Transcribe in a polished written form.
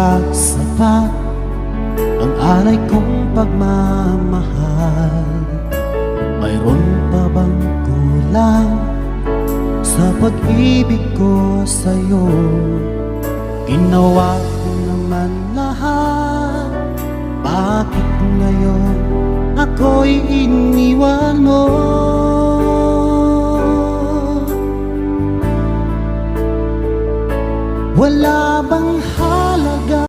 ba sapat ang alay kong pagmamahal? Mayroon pa bang kulang sa pag-ibig ko sa'yo? Ginawa ko naman lahat, bakit ngayon ako'y iniwan mo? Wala bang